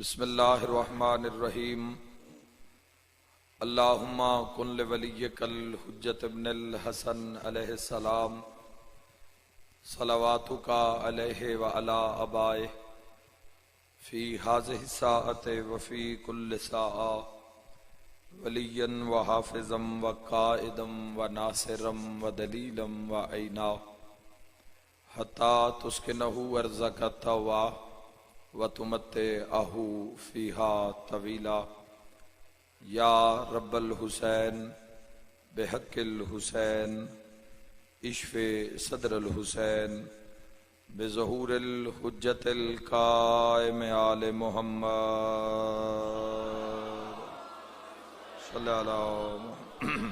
بسم اللہ الرحمن الرحیم اللہم کن لولیک الحجۃ ابن الحسن علیہ السلام صلواتک علیہ وعلی آبائہ فی ہذہ الساعۃ وفی کل ساعۃ ولیا وحافظا وقائدا وناصرا ودلیلا وعینا حتی تسکنہ ارضک طوعا وتمتعہ فیہا طویلا یا رب الحسین بحق الحسین اشف صدر الحسین بظہور الحجت القائم آل محمد صلی اللہ علیہ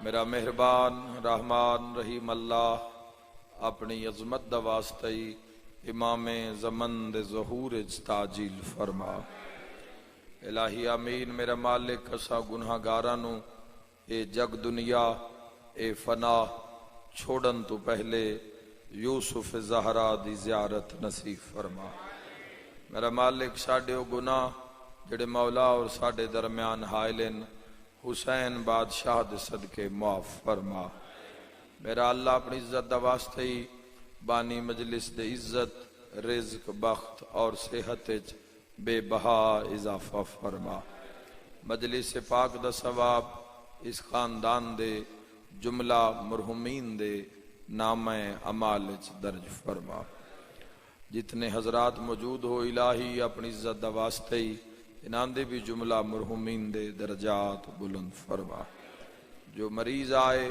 میرا مہربان رحمان رحیم اللہ اپنی عظمت دا واسطے امام زمن دے ظہور تاجیل فرما۔ الہی آمین۔ میرا مالک اسا گناہ گارانو اے جگ دنیا اے فنا چھوڑن تو پہلے یوسف زہرا دی زیارت نصیب فرما۔ میرا مالک ساڈے گناہ جڑے مولا اور ساڈے درمیان حائلن حسین بادشاہ دے صدقے معاف فرما۔ میرا اللہ اپنی عزت دا واسطے ہی بانی مجلس دے عزت رزق بخت اور صحت بے بہا اضافہ فرما۔ مجلس پاک دا ثواب اس خاندان دے جملہ مرحومین دے نام اعمال درج فرما۔ جتنے حضرات موجود ہو الہی اپنی عزت دا واسطے ہی انہاں دے بھی جملہ مرحومین دے درجات بلند فرما۔ جو مریض آئے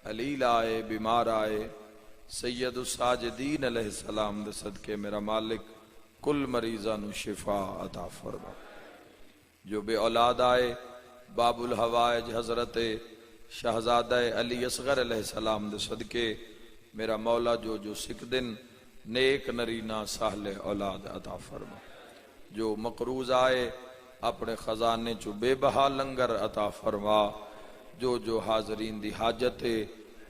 علیل آئے بیمار آئے سید الساجدین علیہ السلام دے صدقے میرا مالک کل مریضاں نو شفا عطا فرما۔ جو بے اولاد آئے باب الحوائج حضرت شہزادہ علی اصغر علیہ السلام دے صدقے میرا مولا جو سکدن نیک نرینہ ساہل اولاد عطا فرما۔ جو مقروض آئے اپنے خزانے چو بے بہا لنگر عطا فرما۔ جو حاضرین دی حاجت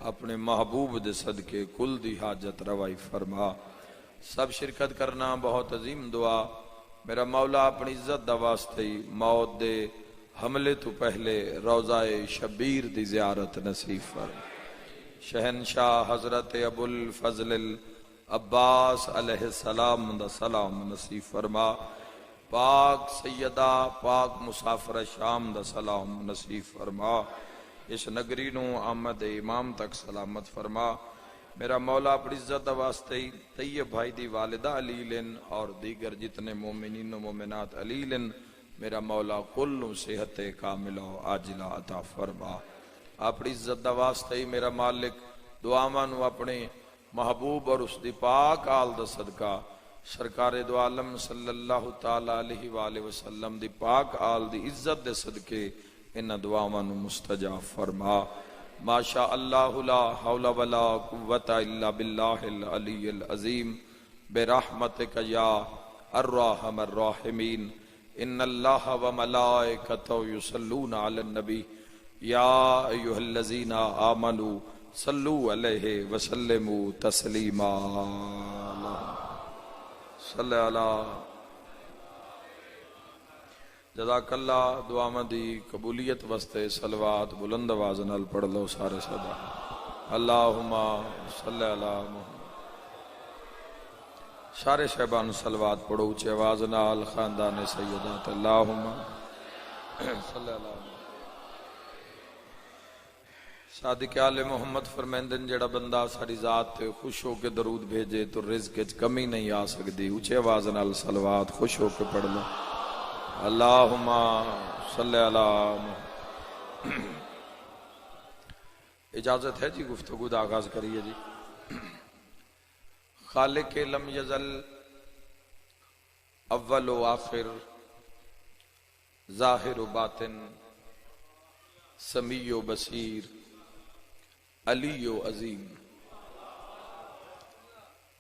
اپنے محبوب دے صدقے کل دی حاجت روائی فرما۔ سب شرکت کرنا بہت عظیم دعا۔ میرا مولا اپنی عزت دا واسطے موت دے حملے تو پہلے روضہ شبیر دی زیارت نصیب فرما۔ شہنشاہ حضرت ابو الفضل العباس علیہ السلام دا سلام نصیب فرما۔ پاک سیدہ پاک مسافر شام دا سلام نصیب فرما۔ اس نگری نو آمد امام تک سلامت فرما۔ میرا مولا اپنی عزت دا واسطے طیب بھائی دی والدہ علیلن اور دیگر جتنے مومنین و مومنات علیلن میرا مولا کل صحت کاملہ و عاجلہ عطا فرما۔ اپنی عزت دا واسطے میرا مالک دعامانو اپنے محبوب اور اس دی پاک آل دا صدقہ سرکار دو عالم صلی اللہ تعالی علیہ وآلہ وسلم دی پاک آل دی عزت دے صدقے ان دعاواں مستجاب فرما۔ ما شاء اللہ لا حول ولا قوت الا باللہ العلی العظیم برحمتک یا الرحم الراحمین۔ ان اللہ وملائکتہ یصلون علی النبی یا ایھا الذین آمنوا صلوا علیہ وسلموا تسلیما۔ صلی اللہ جزاک اللہ۔ دعا مدی قبولیت واسطے صلوات بلند آواز نال پڑھ لو سارے صدا۔ اللہم صلی علی محمد۔ سارے شہبان صلوات پڑھو اونچی آواز نال خاندان سیدات۔ اللہم صلی علی محمد۔ صادق آل محمد فرمیندن جڑا بندہ ساری ذات تے خوش ہو کے درود بھیجے تو رزق وچ کمی نہیں آ سکدی۔ اونچی آواز نال صلوات خوش ہو کے پڑھ لو۔ اللہم صلی علی محمد۔ اجازت ہے جی گفتگو دا آغاز کریے جی۔ خالق لم یزل اول و آخر ظاہر و باطن سمیع و بصیر علی و عظیم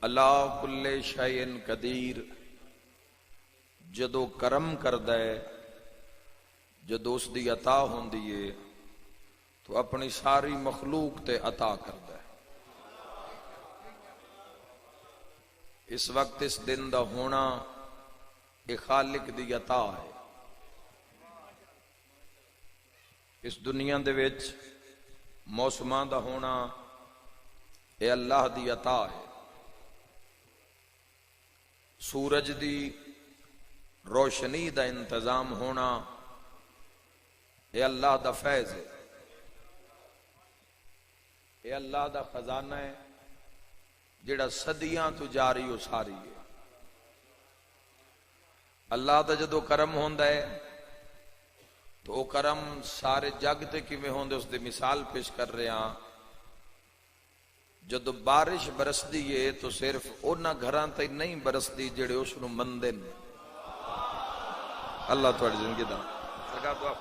اللہ کل شیء قدیر جدو کرم کردہ ہے جدو اس دی عطا ہوندی ہے تو اپنی ساری مخلوق تے عطا کردہ ہے۔ اس وقت اس دن دا ہونا یہ خالق دی عطا ہے. اس دنیا دے وچ موسماں دا ہونا یہ اللہ دی عطا ہے. سورج دی روشنی دا انتظام ہونا یہ اللہ دا فیض ہے. یہ اللہ دا خزانہ ہے جڑا صدیاں تو جاری و ساری ہے. اللہ دا جدو کرم ہوندا ہے تو وہ کرم سارے جگ تے کیویں ہوندے اس دی مثال پیش کر رہے ہاں. جدو بارش برسدی ہے تو صرف انہاں گھراں تے نہیں برسدی جڑے اس نو مندے نے. اللہ تہاڈی زندگی دا سرکار دعا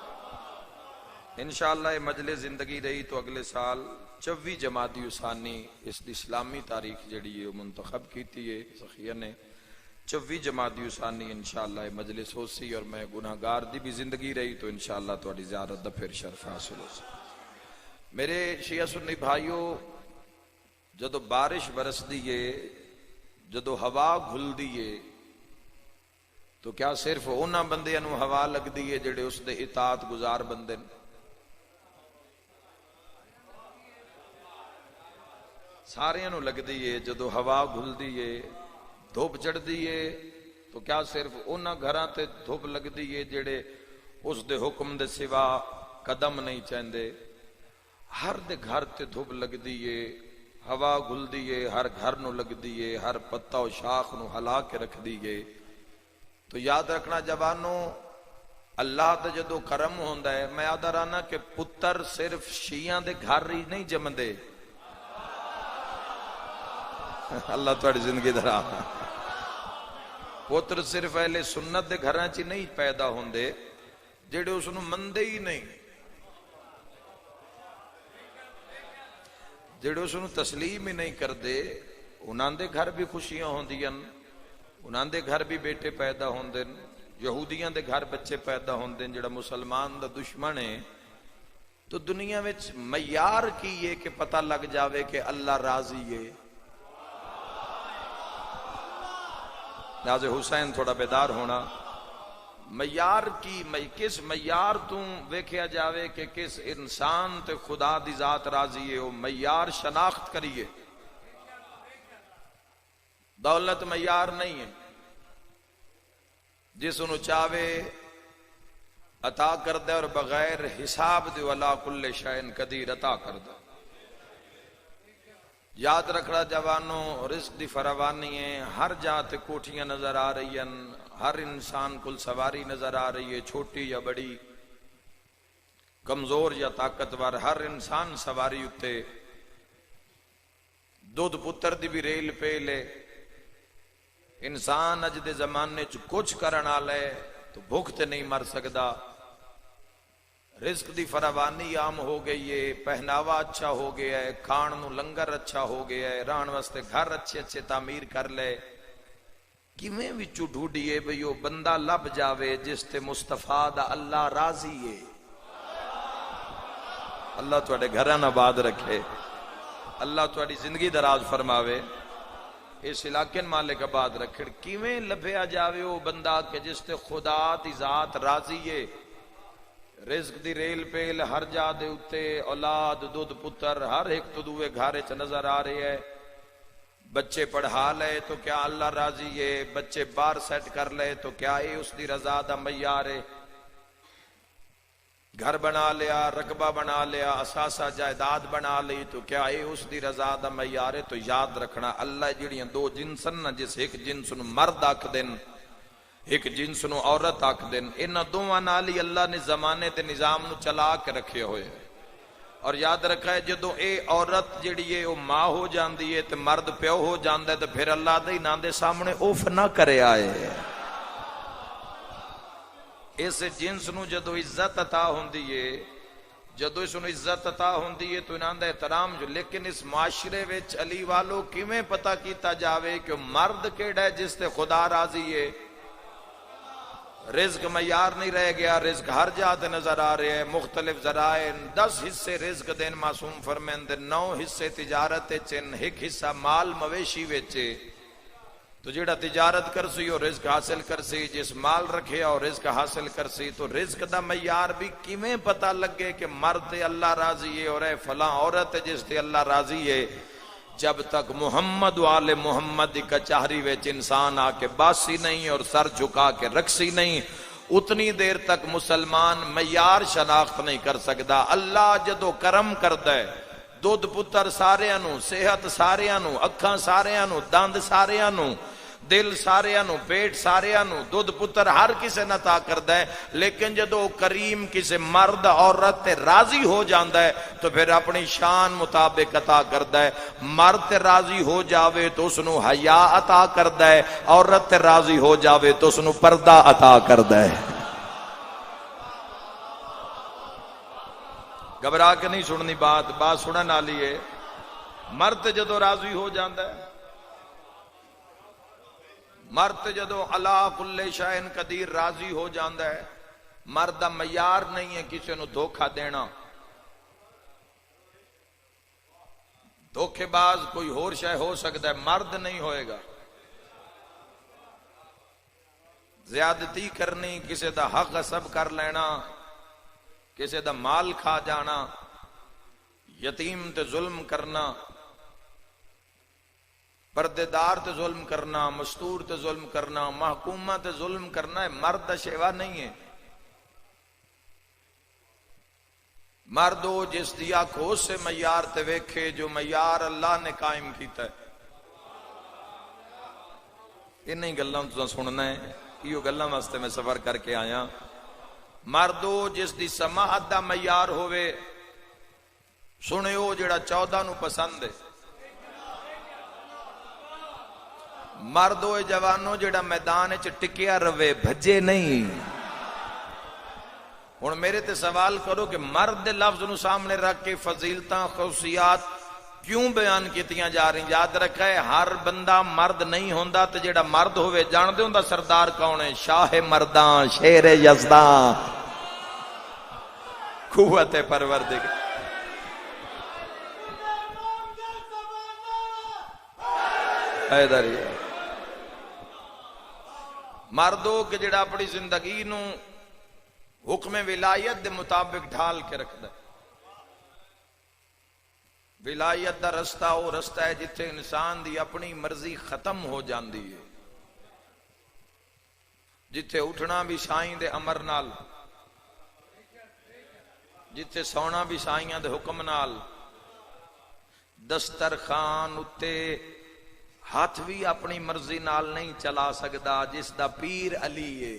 انشاءاللہ یہ مجلس زندگی رہی تو اگلے سال 24 جمادی الثانی اس دی اسلامی تاریخ جڑی ہے وہ منتخب کیتی ہے سخیہ نے. 24 جمادی الثانی انشاءاللہ یہ مجلس ہو سی اور میں گناہگار دی بھی زندگی رہی تو انشاءاللہ تہاڈی زیارت دا پھر شرف حاصل ہو سی. میرے شیعہ سنی بھائیو، جدو بارش برس دیئے، جدو ہوا گھل دیئے تو کیا صرف اونا بندے انو ہوا لگ دیئے جڑے اس دے اطاعت گزار بندے؟ سارے انو لگ دیئے. جدو ہوا گھل دیئے، دھوپ چڑھ دیئے تو کیا صرف اونا گھران تے دھوپ لگ دیئے جڑے اس دے حکم دے سوا قدم نہیں چاہندے؟ ہر دے گھر تے دھوپ لگ دیئے، ہوا گھل دیئے، ہر گھر نو لگ دیئے، ہر پتہ و شاخ نو ہلا کے رکھ دیئے. تو یاد رکھنا جوانو، اللہ دا جدو کرم ہوندا ہے. میں یاد رانا کہ پتر صرف شیعہ دے گھر ہی نہیں جمدے. اللہ تہاڈی زندگی درا. پتر صرف اہل سنت دے گھراں چ نہیں پیدا ہوندے جڑے اس نو مندے ہی نہیں، جڑے اس نو تسلیم ہی نہیں کردے. انہاں دے گھر بھی خوشیاں ہوندیاں، انہاں دے گھر بھی بیٹے پیدا ہوندے. یہودیاں دے گھر بچے پیدا ہوندے. جڑا مسلمان دا دشمن ہے تو دنیا وچ معیار کی ہے کہ پتہ لگ جاوے کہ اللہ راضی ہے. ناز حسین تھوڑا بیدار ہونا. معیار کی کس معیار تو ویکھیا جاوے کہ کس انسان تے خدا دی ذات راضی ہے، وہ معیار شناخت کریے. دولت معیار نہیں ہے. جس انو چاہے عطا کر دے اور بغیر حساب دے ولا کل شین قدیر عطا کر دے. یاد رکھنا جوانوں، رزق دی فراوانی ہے. ہر جاتے کوٹھیاں نظر آ رہی ہیں، ہر انسان کل سواری نظر آ رہی ہے، چھوٹی یا بڑی، کمزور یا طاقتور، ہر انسان سواری اتے. دودھ پتر دی بھی ریل پہ لے. انسان اج دے زمانے چ کچھ کرنا لے تو بھوک تے نہیں مر سکدا. رزق دی فراوانی عام ہو گئی ہے، پہناوا اچھا ہو گیا ہے، کھان نو لنگر اچھا ہو گیا ہے، رہن واسطے گھر اچھے اچھے تعمیر کر لے. کیویں وچوں ڈھونڈیے بھئی او بندہ لب جاوے جس تے مصطفیٰ دا اللہ راضی ہے. اللہ تواڈے گھراں آباد رکھے، اللہ تواڈی زندگی دراز فرماوے، اس علاقے مالک آباد رکھے. کیویں لبھیا جاوے او بندہ کہ جس تے خدا دی ذات راضی ہے. رزق دی ریل پیل ہر جا دے اتے، اولاد دودھ پتر ہر ایک تو دوے گھارے چ نظر آ رہے ہے. بچے پڑھا لے تو کیا اللہ راضی ہے؟ بچے بار سیٹ کر لے تو کیا یہ اس دی رضا دا معیار ہے؟ گھر بنا لیا، رقبہ بنا لیا، اثاثہ جائیداد بنا لی تو کیا یہ اس دی رضا دا معیار ہے؟ تو یاد رکھنا اللہ جڑیاں دو جنسن نہ، جس ایک جنس نو مرد آکھ دین، ایک جنس نو عورت آکھ دین، انہاں دوواں نال ہی اللہ نے زمانے تے نظام نو چلا کے رکھے ہوئے. اور یاد رکھا ہے جدو اے عورت جڑی ہے وہ ماں ہو جاندی ہے تے مرد پیو ہو جاندا ہے تو پھر اللہ دے نام دے سامنے اوف نہ کرے آئے. اس جنس نو جدو عزت عطا ہوندی ہے، جدو اس نو عزت عطا ہوندی ہے تو انہاں دا احترام جو. لیکن اس معاشرے وچ علی والو کیویں پتہ کیتا جاوے کہ مرد کیڑا ہے جس تے خدا راضی ہے؟ رزق معیار نہیں رہ گیا، رزق ہر جاتے نظر آ رہے ہیں. مختلف ذرائع 10 حصے رزق دین معصوم فرمائیں دے، 9 حصے تجارت چن، 1 حصہ مال مویشی وچے. تو جیڑا تجارت کر سی اور رزق حاصل کر سی، جس مال رکھے اور رزق حاصل کر سی، تو رزق دا معیار بھی کیویں پتہ لگے کہ مرد اللہ راضی ہے اور اے فلاں عورت ہے جس تے اللہ راضی ہے؟ جب تک محمد والے محمد دی کچہری وچ انسان آ کے باسی نہیں اور سر جھکا کے رکھسی نہیں، اتنی دیر تک مسلمان معیار شناخت نہیں کر سکتا۔ اللہ جدو کرم کردا ہے، دودھ پتر ساریاں نو، صحت ساریاں نو، اکھاں ساریاں نو، دند ساریاں نو، دل ساریاں نو، پیٹ ساریاں نو، دودھ پتر ہر کسے نہ عطا کردا ہے، لیکن جدو کریم کسے مرد عورت تے راضی ہو جاندا ہے تو پھر اپنی شان مطابق عطا کردا ہے۔ مرد تے راضی ہو جاوے تو اس نو حیا عطا کردا ہے، عورت تے راضی ہو جاوے تو اس نو پردہ عطا کردا ہے۔ گھبرا کے نہیں سننی بات سنن والی ہے۔ مرد جدو راضی ہو جاندا ہے، مرد جدو علا کل شیء قدیر راضی ہو جاندا ہے، مرد دا معیار نہیں ہے کسی نو دھوکا دینا۔ دھوکے باز کوئی اور شے ہو سکتا ہے، مرد نہیں ہوئے گا۔ زیادتی کرنی، کسی دا حق غصب کر لینا، کسی دا مال کھا جانا، یتیم تے ظلم کرنا، پردے دار تے ظلم کرنا، مستور تے ظلم کرنا، محکومہ تے ظلم کرنا ہے مرد دا شیوا نہیں ہے۔ مرد ہو جس دی آنکھوں سے معیار تے ویکھے جو معیار اللہ نے قائم کیتا ہے۔ انہی گلاں تو سننا ہے، یہ گلاں واسطے میں سفر کر کے آیا۔ مرد ہو جس دی سماعت دا معیار ہوئے، سنیو جڑا 14 نو پسند ہے۔ مرد ہوئے جوانوں جڑا میدان وچ ٹکیا رہے، بھجے نہیں۔ ہن میرے تے سوال کرو کہ مرد دے لفظ نو سامنے رکھ کے فضیلتاں خصوصیات کیوں بیان کیتیاں جا رہی؟ یاد رکھا ہے ہر بندہ مرد نہیں ہوندا، تے جڑا مرد ہوئے جان دے ہوندا سردار کون ہے؟ شاہ مرداں، شیر یزداں، قوت پروردگار۔ حیدری مردوں کہ جڑا اپنی زندگی نو حکم ولایت دے مطابق ڈھال کے رکھدا ہے۔ ولایت دا رستہ وہ رستہ ہے جتھے انسان دی اپنی مرضی ختم ہو جاندی ہے، جتھے اٹھنا بھی سائیں دے امر نال، جتھے سونا بھی سائیاں دے حکم نال، دسترخوان اتے ہاتھ بھی اپنی مرضی نال نہیں چلا سکدا جس دا پیر علی ہے۔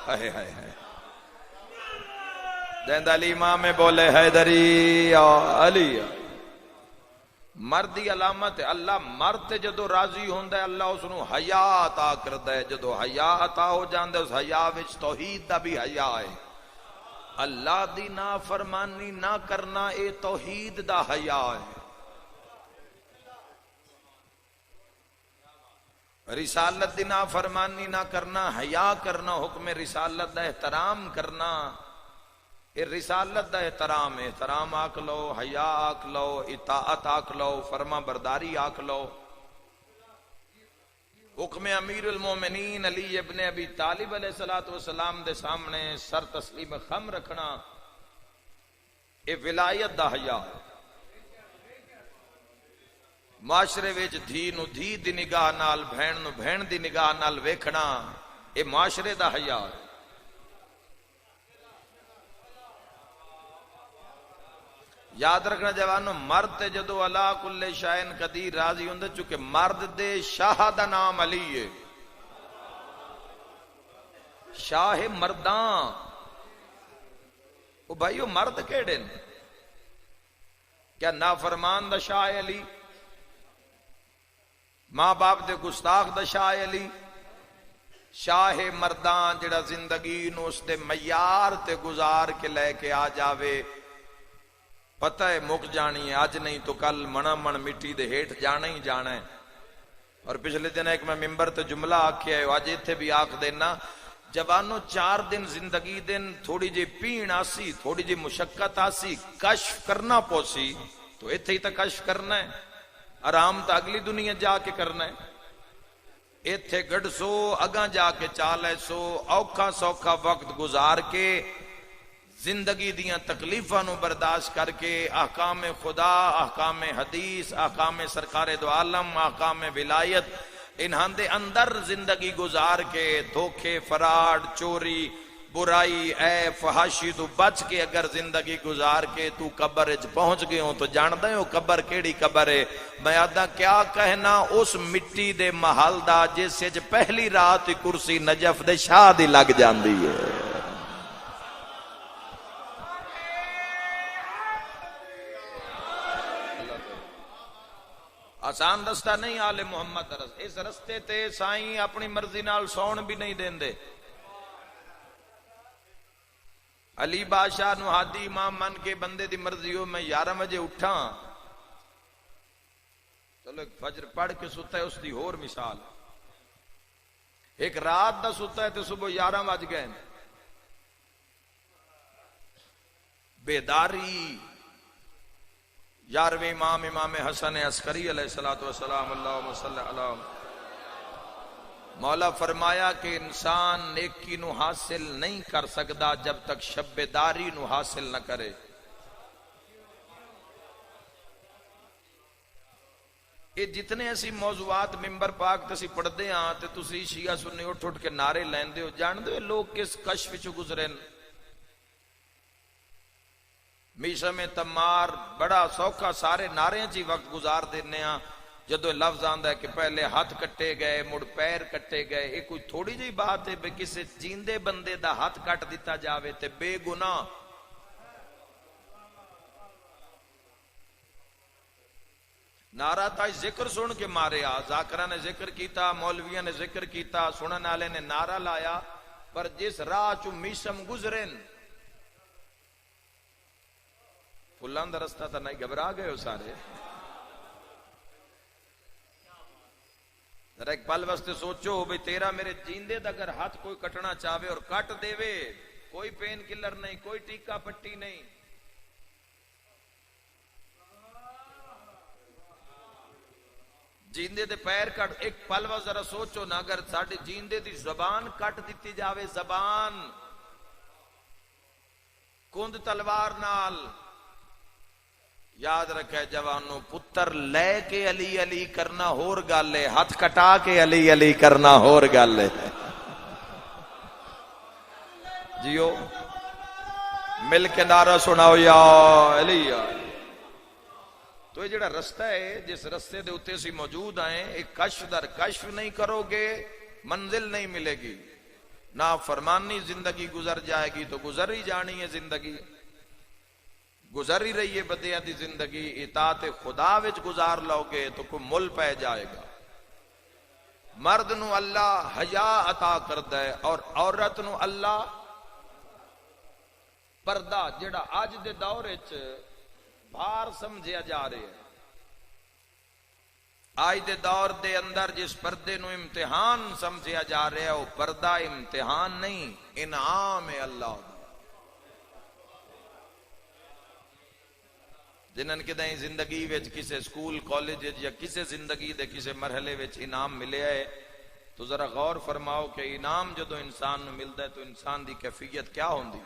ہائے ہائے ہائے، جیند علی امام میں بولے حیدری یا علی۔ مردی علامت ہے، اللہ مرد جدو راضی ہوندا ہے اللہ اس نو حیا عطا کردا ہے۔ جدو حیا عطا ہو جاندا ہے اس حیا وچ توحید دا بھی حیا ہے۔ اللہ دی نافرمانی نہ کرنا اے توحید دا حیا ہے۔ رسالت دی نافرمانی نہ کرنا، حیا کرنا، حکم رسالت دا احترام کرنا، اے رسالت دا احترام ہے۔ احترام آکھ لو، حیا آکھ لو، اطاعت آکھ لو، فرما برداری آکھ لو۔ حکم امیر المومنین علی ابن ابی طالب علیہ السلام دے سامنے سر تسلیم خم رکھنا، اے ولایت دا حیا ہے۔ معاشرے وچ دھی نو دھی دی نگاہ نال، بہن نو بہن دی نگاہ نال ویکھنا، اے معاشرے دا حیا ہے۔ یاد رکھنا جوانو، مرد تے جدو علا کل شیء قدیر راضی ہوندے، چونکہ مرد دے شاہ دا نام علی ہے، شاہ مرداں۔ او بھائیو مرد کیڑے نے؟ کیا نافرمان دا شاہ علی، ماں باپ دے گستاخ دا شاہ علی؟ شاہ مردان جڑا زندگی نو اس دے معیار تے گزار کے لے کے آ جاوے، پتہ ہے مک جانی ہے، آج نہیں تو کل منا من مٹی دے ہیٹ جانا ہی جانا ہے۔ اور پچھلے دن ایک میں ممبر تے جملہ آکھیا ہے، آج ایتھے بھی آکھ دینا، جوانو 4 دن زندگی دن تھوڑی جی پین آسی، تھوڑی جی مشقت آسی، کشف کرنا پوسی تو ایتھے ہی تا کشف کرنا ہے، آرام تا اگلی دنیا جا کے کرنا ہے۔ ایتھے گڑ سو اگاں جا کے چالے سو اوکھا سوکھا وقت گزار کے زندگی دیاں تکلیفاں نو برداشت کر کے احکام خدا، احکام حدیث، احکام سرکار دو عالم، احکام ولایت انہاں دے اندر زندگی گزار کے دھوکے، فراڈ، چوری، برائی، عیب، فحاشی تو بچ کے اگر زندگی گزار کے تو قبر اچ پہنچ گئے ہوں تو جاندے ہو قبر کیڑی قبر ہے؟ میں آدھا کیا کہنا اس مٹی دے محل دا جس اچ پہلی رات کرسی نجف دے شاہ دی لگ جاندی ہے۔ آسان رستہ نہیں آل محمد اس رستے تے سائیں اپنی مرضی نال سون بھی نہیں دین دے۔ علی بادشاہ نو ہادی امام من کے بندے دی مرضی ہو میں 11 بجے اٹھا، چلو ایک فجر پڑھ کے ستا ہے اس دی اور مثال، ایک رات دا ستا ہے تو صبح 11 بج گئے، بیداری۔ 11ویں امام حسن عسکری علیہ السلام اللہم صلی اللہ مولا فرمایا کہ انسان نیکی نو حاصل نہیں کر سکتا جب تک شب داری نو حاصل نہ کرے۔ یہ جتنے ایسی موضوعات ممبر پاک تسی پڑھ دے ہاں تے تسی شیعہ سنی اٹھ اٹھ کے نعرے لین دے ہو، جان دے لوگ کس کشف چو گزرین۔ میشہ میں تمار بڑا سوکھا سارے نعرے چی وقت گزار دینے ہاں، جدو لفظ آندہ ہے کہ پہلے ہاتھ کٹے گئے مڑ پیر کٹے گئے، ایک کوئی تھوڑی جی بات ہے بے کسے جیندے بندے دا ہاتھ کٹ دیتا جاوے تے بے گناہ۔ نعرہ تا ذکر سن کے مارے آ، ذاکرہ نے ذکر کیتا، مولویہ نے ذکر کیتا، سنن والے نے نعرہ لایا، پر جس راہ چو میشم گزرن پھلان دا رستہ تا نہیں گھبرا گئے ہو سارے۔ ذرا ایک پل واسطے سوچو بھئی تیرا میرے جیندے دا اگر ہاتھ کوئی کٹنا چاہوے اور کٹ دے وے، کوئی پین کلر نہیں، کوئی ٹیکا پٹی نہیں، جیندے دے پیر کٹ، ایک پل واسطے ذرا سوچو نا اگر ساڑھے جیندے دی زبان کٹ دیتی جاوے، زبان کند تلوار نال، یاد رکھے جوانوں پتر لے کے علی علی کرنا ہور گالے، ہاتھ کٹا کے علی علی کرنا ہور گالے۔ جیو مل کے نعرہ سناؤ یا علی یا علی۔ تو یہ جڑا رستہ ہے جس رستے دے اتے سی موجود آئیں، ایک کشف در کشف نہیں کرو گے منزل نہیں ملے گی، نا فرمانی زندگی گزر جائے گی تو گزر ہی جانی ہے زندگی، گزر ہی رہی ہے بدیہ دی زندگی، اطاعت خدا وچ گزار لو گے تو کوئی مل پہ جائے گا۔ مرد نو اللہ حیا عطا کردہ ہے اور عورت نو اللہ پردہ، جڑا آج دے دور وچ بھار سمجھیا جا رہے ہیں۔ آج دے دور دے اندر جس پردے نو امتحان سمجھیا جا رہا ہے وہ پردہ امتحان نہیں، انعام ہے اللہ دا۔ جنہاں کدیں زندگی وچ کسے سکول کالج یا کسے زندگی دے کسے مرحلے وچ انعام ملے ہے تو ذرا غور فرماؤ کہ انعام جدو انسان نو ملتا ہے تو انسان دی کیفیت کیا ہوندی۔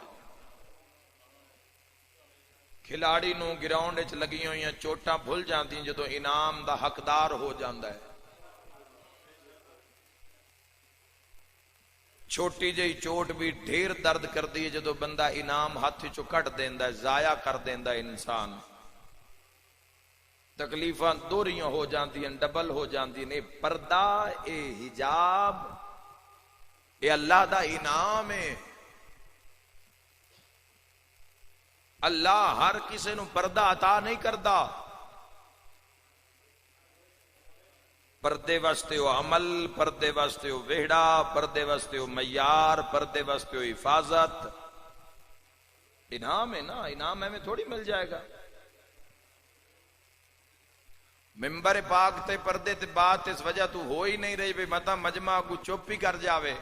کھلاڑی نو گراؤنڈ وچ لگی ہوئی چوٹاں بھول جاندی جدو انعام دا حقدار ہو جاندا ہے۔ چھوٹی جئی چوٹ بھی ڈھیر درد کر دی جدو بندہ انعام ہاتھ چو کٹ دیندا ہے، ضائع کر دیندا ہے انسان۔ تکلیفاں دوریاں ہو جاندی ہیں، ڈبل ہو جاندی ہیں۔ پردہ اے حجاب اے اللہ دا انعام ہے۔ اللہ ہر کسی نو پردہ عطا نہیں کردا، پردے واسطے ہو عمل، پردے واسطے ہو وہڑا، پردے واسطے ہو معیار، پردے واسطے ہو حفاظت۔ انعام ہے نا، انعام ہمیں تھوڑی مل جائے گا۔ ممبر پاک تے پردے تے بات اس وجہ تو ہو ہی نہیں رہی بھئی متا مجمع کو چوپی کر جاوے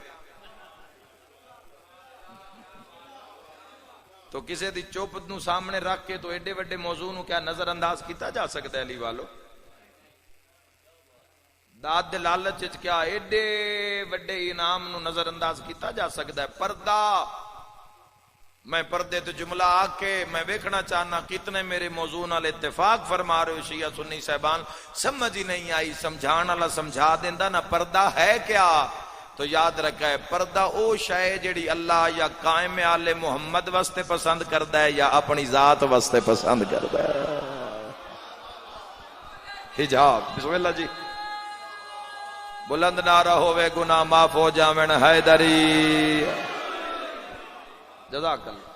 تو کسے دی چوپ نو سامنے رکھ کے تو ایڈے وڈے موضوع نو کیا نظر انداز کیتا جا سکتا ہے علی والو۔ ذات دے لالچ وچ کیا ایڈے وڈے انعام نو نظر انداز کیتا جا سکتا ہے؟ پردہ، میں پردے تو جملہ آ کے میں ویکھنا چاہنا کتنے میرے موضوع نال اتفاق فرما رہے ہو شیعہ سنی صاحبان، سمجھ ہی نہیں آئی، سمجھان والا سمجھا دیندا نا پردہ ہے کیا؟ تو یاد رکھا ہے پردہ او شے جڑی اللہ یا قائم آل محمد واسطے پسند کردا ہے یا اپنی ذات واسطے پسند کردا ہے۔ حجاب، بسم اللہ جی، بلند نعرہ ہوئے گناہ معاف ہو جاویں حیدری، جزاک اللہ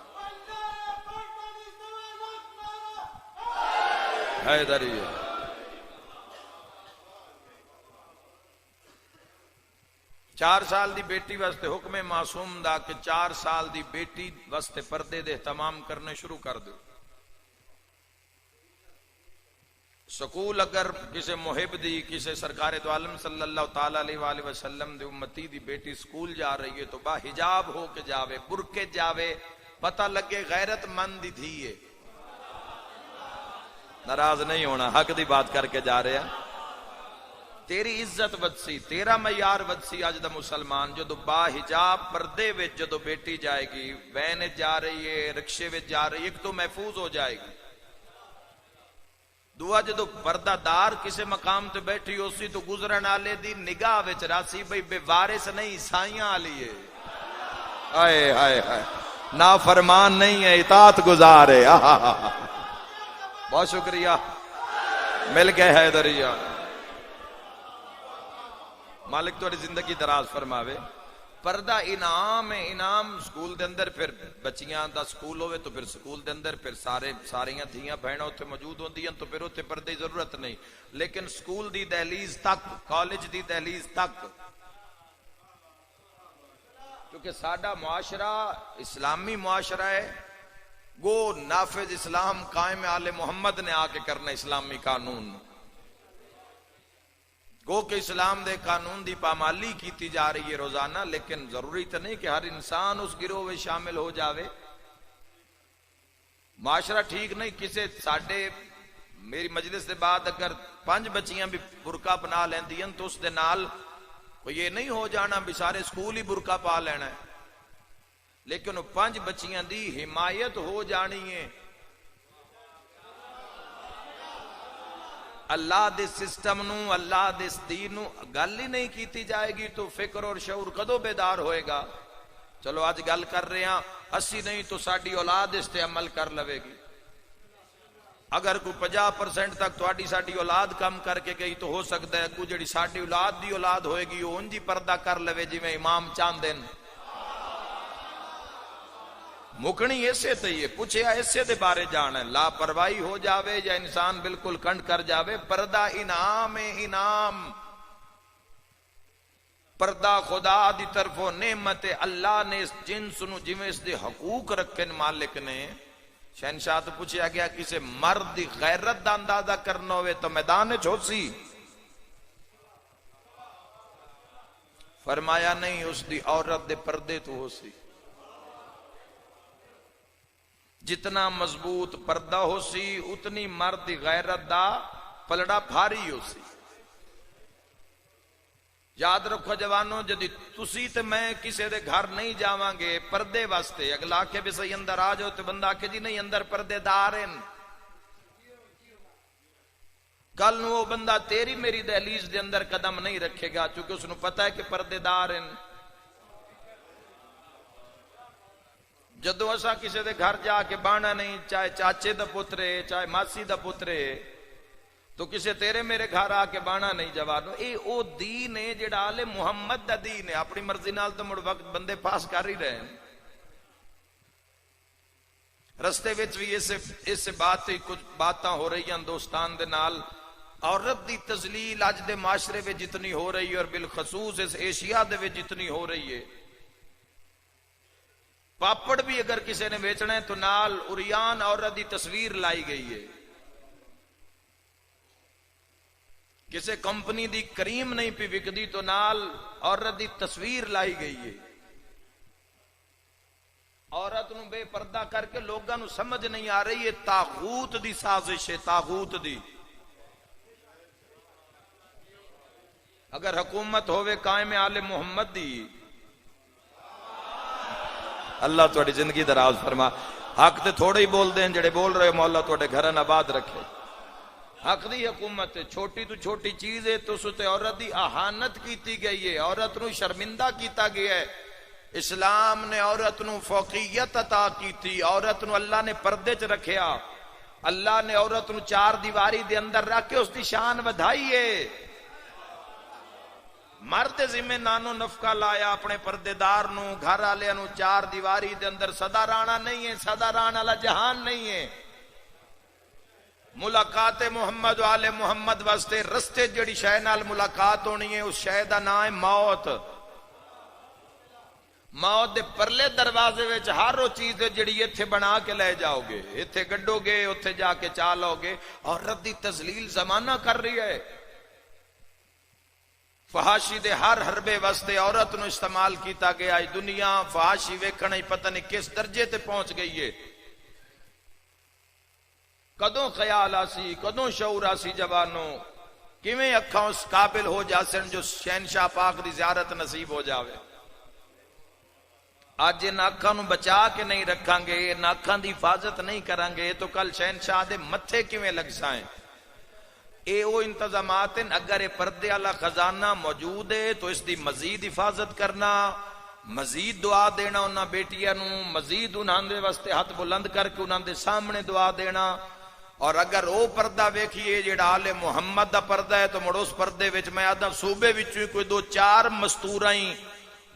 حیدری۔ 4 سال دی بیٹی واسطے حکم معصوم دا کہ 4 سال دی بیٹی واسطے پردے دے اہتمام کرنے شروع کر دو۔ سکول اگر کسی محب دی، کسی سرکار دو عالم صلی اللہ تعالی علیہ وآلہ وسلم دے امتی دی بیٹی سکول جا رہی ہے تو با حجاب ہو کے جاوے، برکے جاوے، پتہ لگے غیرت مند دی تھی ہے، ناراض نہیں ہونا، حق دی بات کر کے جا رہے ہیں۔ تیری عزت ودسی، تیرا معیار ودسی اج دا مسلمان جدو با حجاب پردے وچ جدو بیٹی جائے گی، وین جا رہی ہے، رکشے وچ جا رہی ہے، ایک تو محفوظ ہو جائے گی، دعا جدو پردہ دار کسے مقام تے بیٹھی ہو سی تو گزرن آلے دی نگاہ وچ راسی بھئی بے وارث نہیں، سائیاں آلی ہے، آئے آئے آئے، نافرمان نہیں ہے، اطاعت گزار ہے۔ بہت شکریہ، مل گئے حیدریہ، مالک تھوڑی زندگی دراز فرماوے۔ پردہ انعام ہے، انعام سکول دے اندر، پھر بچیاں دا سکول ہوئے تو پھر سکول دے اندر پھر ساریاں دھیاں بہنوں اتھے موجود ہوندیاں تو پھر اتھے پردے ضرورت نہیں، لیکن سکول دی دہلیز تک، کالج دی دہلیز تک، کیونکہ ساڈا معاشرہ اسلامی معاشرہ ہے، گو نافذ اسلام قائم آل محمد نے آ کے کرنا اسلامی قانون، گو کہ اسلام دے قانون دی پامالی کیتی جا رہی ہے روزانہ، لیکن ضروری تو نہیں کہ ہر انسان اس گروہ میں شامل ہو جاوے۔ معاشرہ ٹھیک نہیں، کسے ساڈے میری مجلس دے بعد اگر 5 بچیاں بھی برقع بنا لیندیاں تو اس دے نال کوئی یہ نہیں ہو جانا بھی سارے سکول ہی برقع پا لینا ہے، لیکن وہ 5 بچیاں دی حمایت ہو جانی ہے، اللہ دے سسٹم نو، اللہ دے دین نو گل ہی نہیں کیتی جائے گی تو فکر اور شعور کدو بیدار ہوئے گا؟ چلو آج گل کر رہے ہیں، اسی نہیں تو ساڑی اولاد اس تے عمل کر لوے گی، اگر کوئی 50% تک تواڈی ساڈی اولاد کم کر کے گئی تو ہو سکتا ہے کوئی جڑی ساڈی اولاد دی اولاد ہوئے گی وہ انجی پردہ کر لوے جی میں امام چاندن، مکنی ایسے تے یہ پوچھے ایسے دے بارے جانا ہے، لاپرواہی ہو جاوے یا انسان بالکل کنڈ کر جاوے، پردہ انعام ہے، انعام، پردہ خدا دی طرفوں نعمت اللہ نے اس جنس نو جویں اس دے حقوق رکھن مالک نے، شہنشاہ تو پوچھا گیا کسے مرد دی غیرت دا اندازہ کرنا ہوئے تو میدان چھوسی، فرمایا نہیں اس دی عورت دے پردے تو ہو سی، جتنا مضبوط پردہ ہو سی اتنی مرد دی غیرت دا پلڑا بھاری ہو سی۔ یاد رکھو جوانوں، جدی تسی تے میں کسے دے گھر نہیں جاواں گے پردے واسطے، اگلا کے بھی صحیح اندر آ جاؤ تے بندہ کہ جی نہیں اندر پردے دار ہیں، کل نو وہ بندہ تیری میری دہلیز دے اندر قدم نہیں رکھے گا چونکہ اس نو پتہ ہے کہ پردے دار ہیں۔ جدو اسا کسی دے گھر جا کے بانا نہیں، چاہے چاچے دا پترے چاہے ماسی دا پترے، تو کسے تیرے میرے گھر آ کے بانا نہیں جوانو، اے او دین ہے جڑا آل محمد دا دین ہے، اپنی مرضی نال تو مڑ وقت بندے پاس کر ہی رہے ہیں۔ رستے وچ بھی اس بات کچھ باتاں ہو رہی ہیں دوستان دے نال، عورت دی تذلیل اج دے معاشرے وچ جتنی ہو رہی ہے اور بالخصوص اس ایشیا دے وچ جتنی ہو رہی ہے، پاپڑ بھی اگر کسی نے بیچنا ہے تو نال اریان عورت دی تصویر لائی گئی ہے، کسی کمپنی دی کریم نہیں پی وکدی تو نال عورت دی تصویر لائی گئی ہے، عورت نو بے پردہ کر کے لوگاں نو سمجھ نہیں آ رہی ہے طاغوت دی سازش ہے، طاغوت دی۔ اگر حکومت ہوئے قائم آل محمد دی، اللہ تھوڑی زندگی دراز فرما. حق تے تھوڑے ہی بول دیں جڑے بول رہے، مولا تھوڑے گھرن آباد رکھے. حق دی حکومت چھوٹی تو چھوٹی چیز ہے تو ستے عورت دی اہانت کیتی گئی ہے، عورت نو شرمندہ کیتا گیا ہے. اسلام نے عورت نو فوقیت عطا کیتی، عورت نو اللہ نے پردے چ رکھیا، اللہ نے عورت نو چار دیواری دے اندر رکھ کے اس دی شان ودھائی ہے. مرد ذمہ نانو نفقہ لایا اپنے پردے دار نو، گھر والے نو چار دیواری دے اندر صدا رانا نہیں ہے، صدا ران والا جہان نہیں ہے. ملاقات محمد و آل محمد واسطے رستے جڑی شے نال ملاقات ہونی ہے، اس شے دا نام ہے موت. موت دے پرلے دروازے وچ ہر وہ چیز جڑی ایتھے بنا کے لے جاؤ گے، ایتھے گڈو گے، اوتھے جا کے چالو گے. عورت دی تذلیل زمانہ کر رہی ہے. فحاشی دے ہر حربے واسطے عورت نو استعمال کیتا گیا ہے. دنیا فحاشی ویکھنا ہی پتہ نہیں کس درجے تے پہنچ گئی ہے. کدوں خیال آسی، کدوں شعور آسی جوانوں، کیویں اکھاں اس قابل ہو جاسن جو شہنشاہ پاک دی زیارت نصیب ہو جاوے. آج ان اکھاں نو بچا کے نہیں رکھاں گے، ان اکھاں دی حفاظت نہیں کریں گے تو کل شہنشاہ دے متھے کیویں لگ سائیں. اے او انتظامات ہیں. اگر پردے والا خزانہ موجود ہے تو اس دی مزید حفاظت کرنا، مزید دعا دینا انہاں بیٹیاں نو، مزید انہاں دے واسطے ہاتھ بلند کر کے انہاں دے سامنے دعا دینا. اور اگر او پردہ ویکھیے جڑا آل محمد دا پردہ ہے تو مڑ اس پردے وچ میں آدھا صوبے وچوں کوئی دو چار مستوراں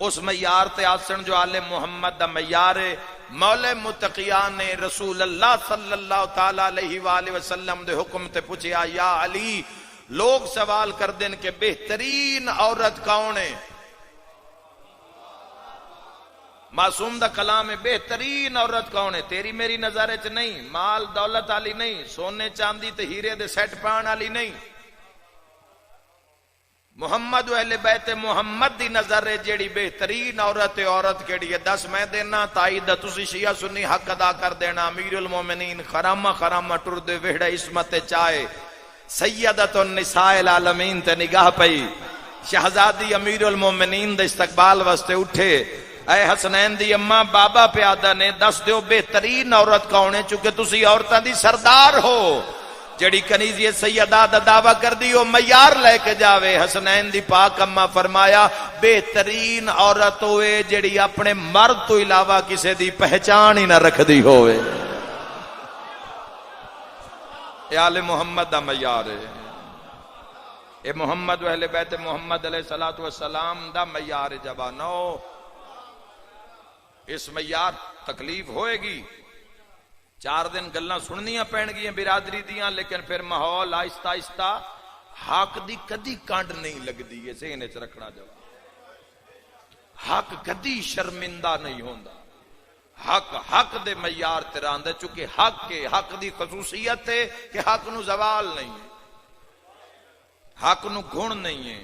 اس معیار تے آسن جو آل محمد دا معیار ہے. مولا متقیان نے رسول اللہ صلی اللہ تعالی علیہ وآلہ وسلم دے حکم تے پوچھیا، یا علی، لوگ سوال کر دیں کہ بہترین عورت کون ہے؟ معصوم دا کلام ہے، بہترین عورت کون ہے؟ تیری میری نظر چ نہیں، مال دولت والی نہیں، سونے چاندی تے ہیرے دے سیٹ پان والی نہیں. محمد و اہل بیت محمد دی نظر ہے جیڑی بہترین عورت ہے. عورت کیڑی ہے؟ دس میں دینا، تائید تسی شیعہ سنی حق ادا کر دینا. امیر المومنین خرامہ خرامہ ٹر دے وہڑا عصمت چائے، سیدۃ النساء العالمین تے نگاہ پئی. شہزادی امیر المومنین دے استقبال واسطے اٹھے. اے حسنین دی اماں بابا پیادہ نے دس دیو بہترین عورت کون ہے، چونکہ تسی عورتاں دی سردار ہو. جڑی کنیزی سیدہ دا دعویٰ کر دی وہ معیار لے کے جاوے. حسنین دی پاک اماں فرمایا بہترین عورت ہوئے جڑی اپنے مرد تو علاوہ کسے دی پہچان ہی نہ رکھ دی ہوئے. اے آل محمد دا معیار ہے، اے محمد و اہل بیت محمد علیہ السلام دا معیار ہے. جوانو اس معیار تکلیف ہوئے گی، 4 دن گلاں سننیاں پین گیاں برادری دیاں، لیکن پھر ماحول آہستہ آہستہ حق دی کدی کانڈ نہیں لگدی ہے. ذہن وچ رکھنا جواب، حق کدی شرمندہ نہیں ہوندا. حق حق دے معیار تے رہندا، چونکہ حق کے حق دی خصوصیت ہے کہ حق نو زوال نہیں ہے، حق نو گھن نہیں ہے،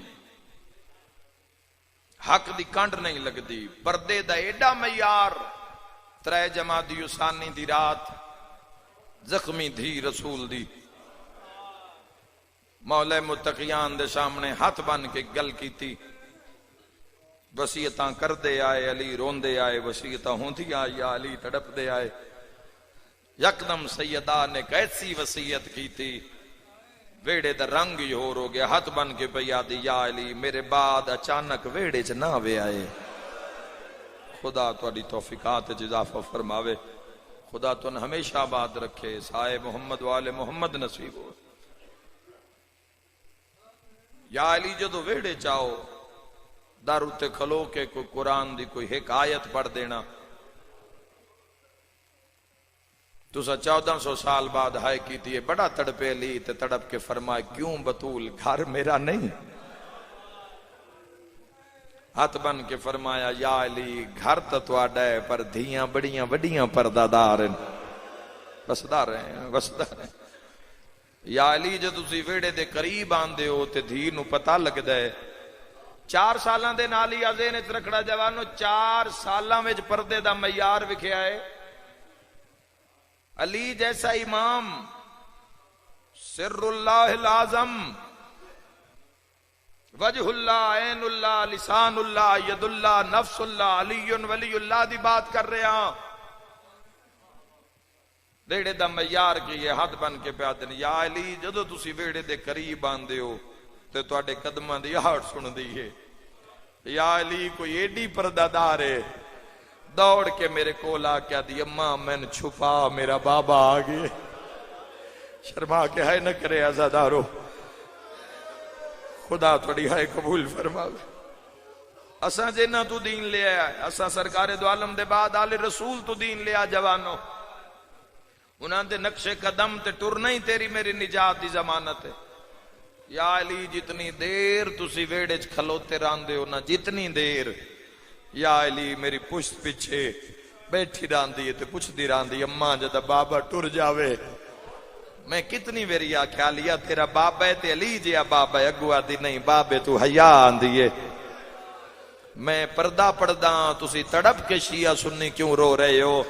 حق دی کانڈ نہیں لگدی. پردے دا ایڈا معیار، 3 جمادی ثانی دی رات زخمی دھی رسول دی مولا متقیان دے سامنے ہاتھ بن کے گل کیتی. وصیتاں کر دے آئے، علی رون دے آئے، وصیتاں ہوندی آئی، یا علی تڑپ دے آئے. یکدم سیدہ نے کیسی وصیت کیتی، ویڑے دا رنگ ہی ہو گیا. ہاتھ بن کے پیا دی، یا علی میرے بعد اچانک ویڑے چ نہ وے آئے. خدا تہاڈی توفیقات وچ اضافہ فرماوے، خدا تن ہمیشہ آباد رکھے. سائے محمد والے محمد نصیب ہو. یا علی جدو ویڑے چاہو در اتے کھلو کے کوئی قرآن دی کوئی ایک آیت پڑھ دینا. تسا 1400 سال بعد ہائے کیتی ہے، بڑا تڑپے لی تے تڑپ کے فرمائے، کیوں بطول گھر میرا نہیں؟ ہاتھ بن کے فرمایا، یا علی گھر تو آڈا ہے پر دھیاں بڑیاں وڈیاں پردادار ہیں، وسدار ہیں وسدار ہیں. یا علی جو تسی ویڑے دے قریب آندے ہو تے دھی نو پتہ لگدا ہے. 4 سالاں دے نال ہی ذہن وچ رکھنا جوانو، 4 سالاں وچ پردے دا معیار وکھیا ہے. علی جیسا امام، سر اللہ العظم، وجہ اللہ، عین اللہ، لسان اللہ، ید اللہ، نفس اللہ، علی ولی اللہ دی بات کر رہے ہاں۔ ویڑے دا معیار کی یہ حد بن کے پیا دین، یا علی جدو تسی ویڑے دے قریب آندے ہو تے تواڈے قدماں دی آہٹ سن دی ہے، یا علی کوئی ایڈی پردہ دار ہے، دوڑ کے میرے کول آ کے دی اماں میں نے چھپا میرا بابا آ گئے، شرما کے ہائے نہ کرے عزادارو، خدا تھوڑی ہائے قبول فرماوے۔ اساں جنہ تو دین لے آیا، اساں سرکار دو عالم دے بعد آل رسول تو دین لے آ جوانو، انہاں دے نقش قدم تے ٹرنا ہی تیری میری نجات دی ضمانت ہے۔ یا علی جتنی دیر تسی ویڑے چ کھلوتے راندے ہو نا، جتنی دیر یا علی میری پشت پیچھے بیٹھی راندی ہے تے پوچھدی راندی اماں جدا بابا ٹر جاوے، میں کتنی ویری آکھیا لیا تیرا بابا ہے تے علی جیا بابا ہے، اگو آدھی نہیں بابے تو حیا آندی ہے، میں پردہ پڑدا تسی تڑپ کے شیعہ سنی کیوں رو رہے ہو؟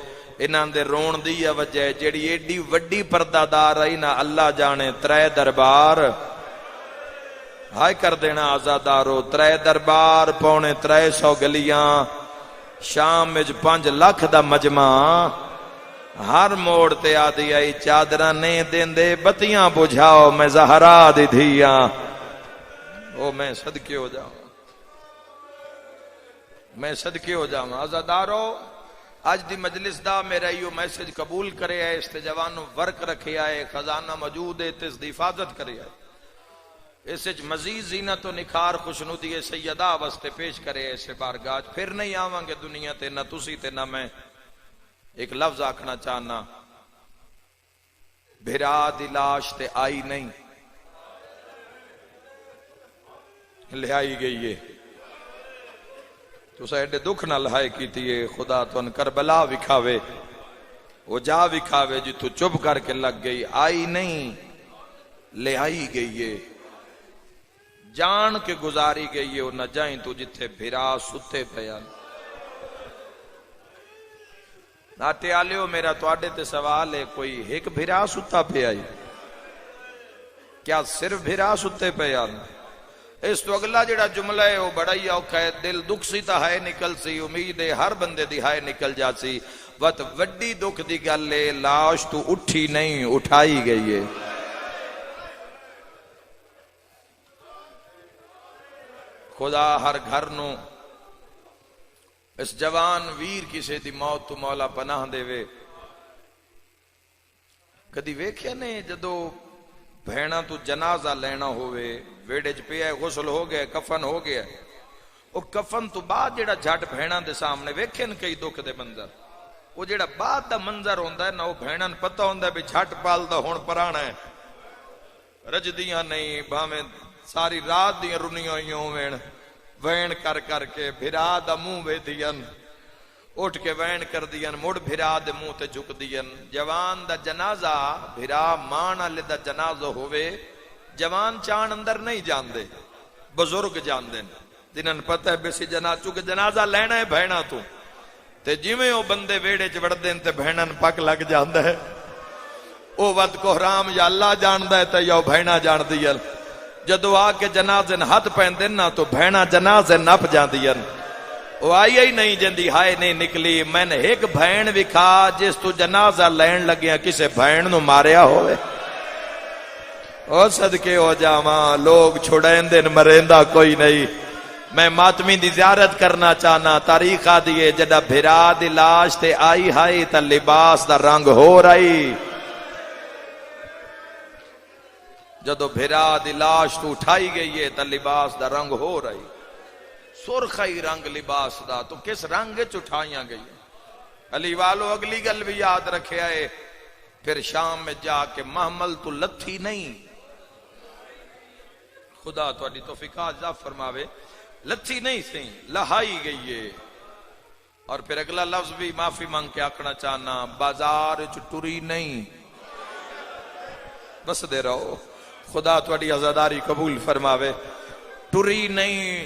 انہاں دے رون دی وجہ جیڑی ایڈی وڈی پردہ دار آئی نا، اللہ جانے ترے دربار ہائے کر دینا آزادارو، ترے دربار پونے 300 گلیاں، شام وچ 5 لاکھ دا مجمع، ہر موڑ تے آدھی آئی چادراں نہیں دیندے بتیاں بجھاؤ میں زہرا دی دھیاں، او میں صدقے ہو جاؤں، میں صدقے ہو جاؤں۔ آزادارو آج دی مجلس دا میرا یہ میسج قبول کرے ہے، اس تے جوانوں ورک رکھے آئے، خزانہ موجود ہے، اس دی حفاظت کرے آئے، اس وچ مزید زینت و نکھار خوشنودی سیدہ واسطے پیش کرے ایسے بارگاہ، پھر نہیں آواں گے دنیا تے نہ تسی تے نہ میں۔ ایک لفظ آکھنا چاہنا، بھرا دی لاش تے آئی نہیں، لے آئی گئی ہے، تو سیڈے دکھ نہ لہائے کیتی ہے، خدا تو ان کربلا وکھاوے، وہ جا وکھاوے جی تو چپ کر کے لگ گئی، آئی نہیں لے آئی گئی ہے، جان کے گزاری گئی ہے، وہ نہ جائیں تو جتھے بھرا ستے پیان۔ ناٹے آلیو میرا تو آڈے تے سوال ہے، کوئی ایک بھرا ستا پہ آئی؟ کیا صرف بھرا ستے پیان؟ اس تو اگلا جڑا جملہ ہے وہ بڑا ہی اوکھا ہے، دل دکھ سی تا ہائے نکل سی، امید ہے ہر بندے دی ہائے نکل جا سی، وقت وڈی دکھ دی گل ہے، لاش تو اٹھی نہیں اٹھائی گئی ہے۔ خدا ہر گھر نو اس جوان ویر کسے دی موت تو مولا پناہ دے وے۔ کدی ویکھیا نے جدو بھینا تو جنازہ لینا ہوئے، ویڑے چ پیا غسل ہو گیا، کفن ہو گیا، وہ کفن تو بعد جڑا جھٹ بھینا دے سامنے ویکھن کئی دکھ دے منظر، وہ جڑا بعد دا منظر ہوندا ہے نا، وہ بھینن پتہ ہوندا ہے بھی جھٹ پال دا ہون پرانا ہے، رجدیاں نہیں بھاویں ساری رات دیاں رنیاں ہوئیوں وین کر کر کے بھرا دا منہ وے دین، اٹھ کے وین کر دین، مڑ بھرا دے منہ تے جھک دین۔ جوان دا جنازہ بھرا مان والے دا جنازہ ہوئے، جوان چان اندر نہیں جان دے، بزرگ جان دے، جنہاں پتہ ہے بیسی چونکہ جنازہ لینا ہے بھینا تو تے جویں او بندے ویڑے چ وڑ دین تے بھینن پک لگ جاندا ہے، او ود کو حرام یا اللہ جاندا ہے تے یا بھینا جان دی ہے۔ جدو آ کے جنازے ہاتھ پہن دینا تو بھینا جنازے نپ جاندیاں، وہ آئی ہی نہیں جندی ہائے نہیں نکلی۔ میں نے ایک بھین وکھا جس تو جنازہ لین لگیا کسے بھین نو ماریا ہوئے، او صدقے ہو جاواں، لوگ چھڑین دن مریندا کوئی نہیں۔ میں ماتمی دی زیارت کرنا چاہنا، تاریخ آدیے جڑا بھرا دی لاش تے آئی ہائی تا لباس دا رنگ ہو رہی، جدو بھرا دی لاش تو اٹھائی گئی ہے تا لباس دا رنگ ہو رہی، سرخی رنگ لباس دا، تو کس رنگ اٹھائیاں گئی؟ علی والو اگلی گل بھی یاد رکھے آئے، پھر شام میں جا کے محمل تو لتھی نہیں، خدا تو اڈی توفیقات جا فرماوے، لتھی نہیں سی لہائی گئی ہے۔ اور پھر اگلا لفظ بھی معافی مانگ کے آکھنا چاہنا، بازار ٹری نہیں، بس دے رہو، خدا تھوڑی عزاداری قبول فرماوے، ٹری نہیں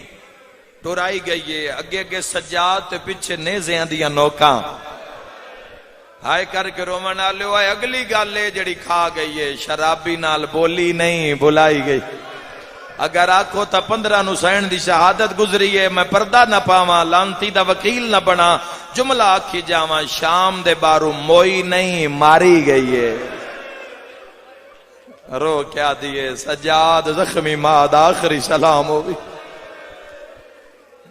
ٹرائی گئی ہے، اگے اگے سجاد تے پیچھے نیزیاں دیاں نوکاں، ہائے کر کے رومن آلے ہوئے۔ اگلی گالے جڑی کھا گئی ہے، شرابی نال بولی نہیں بلائی گئی، اگر آکھو تا 15 نو حسین دی شہادت گزری ہے میں پردہ نہ پاواں لانتی دا وکیل نہ بنا جملہ آکھی جاواں شام دے بارو موئی نہیں ماری گئی ہے رو کیا دیے سجاد زخمی ماد آخری سلام ہوگی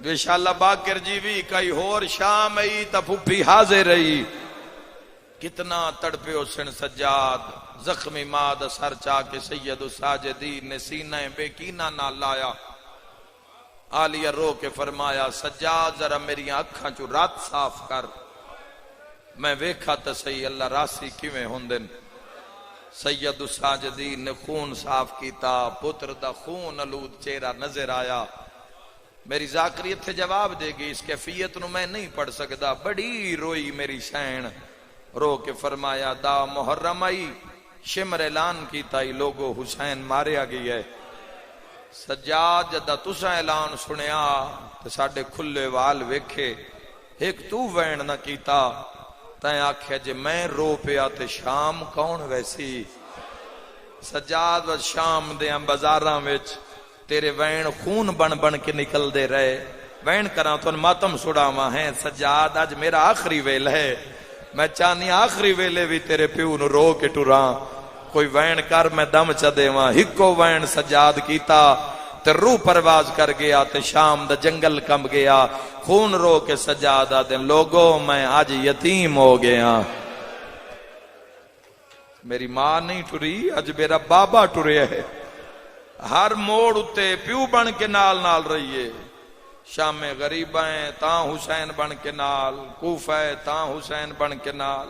انشاءاللہ باکر جی بھی کئی ہور شام ای تا پھپھی حاضر رہی کتنا تڑپے حسین سجاد زخمی ماد سر چاہ کے سید الساجدین نے سینہ بے کینہ نہ لایا آلیہ رو کے فرمایا سجاد ذرا میری آنکھاں چو رات صاف کر میں ویکھا تا صحیح اللہ راسی کیویں ہوندن سید الساجدین نے خون صاف کیتا پتر دا خون آلود چہرہ نظر آیا میری ذاکریت سے جواب دے گی اس کیفیت نو میں نہیں پڑھ سکتا بڑی روئی میری شین رو کے فرمایا دا محرم آئی شمر اعلان کیتا ہی لوگو حسین ماریا گئی ہے سجاد جدہ تسا اعلان سنیا تے ساڑے کھلے وال ویکھے ایک تو وین نہ کیتا تائیں آکھے جے میں رو پیا تے شام کون ویسی سجاد و شام دیاں بازاراں وچ تیرے وین خون بن بن کے نکل دے رہے وین کراں تو ماتم سڑاواں ہیں سجاد آج میرا آخری ویل ہے میں چاہنی آخری ویلے بھی تیرے پیو نو رو کے ٹراں کوئی وین کر میں دم چا دیواں ہکو وین سجاد کیتا تے روح پرواز کر گیا تے شام دا جنگل کم گیا خون رو کے سجاد آدھیں لوگو میں آج یتیم ہو گیا میری ماں نہیں ٹری آج میرا بابا ٹرے ہے ہر موڑ اتے پیو بن کے نال نال رہیے شام غریبیں تاں حسین بن کے نال کوفہ تاں حسین بن کے نال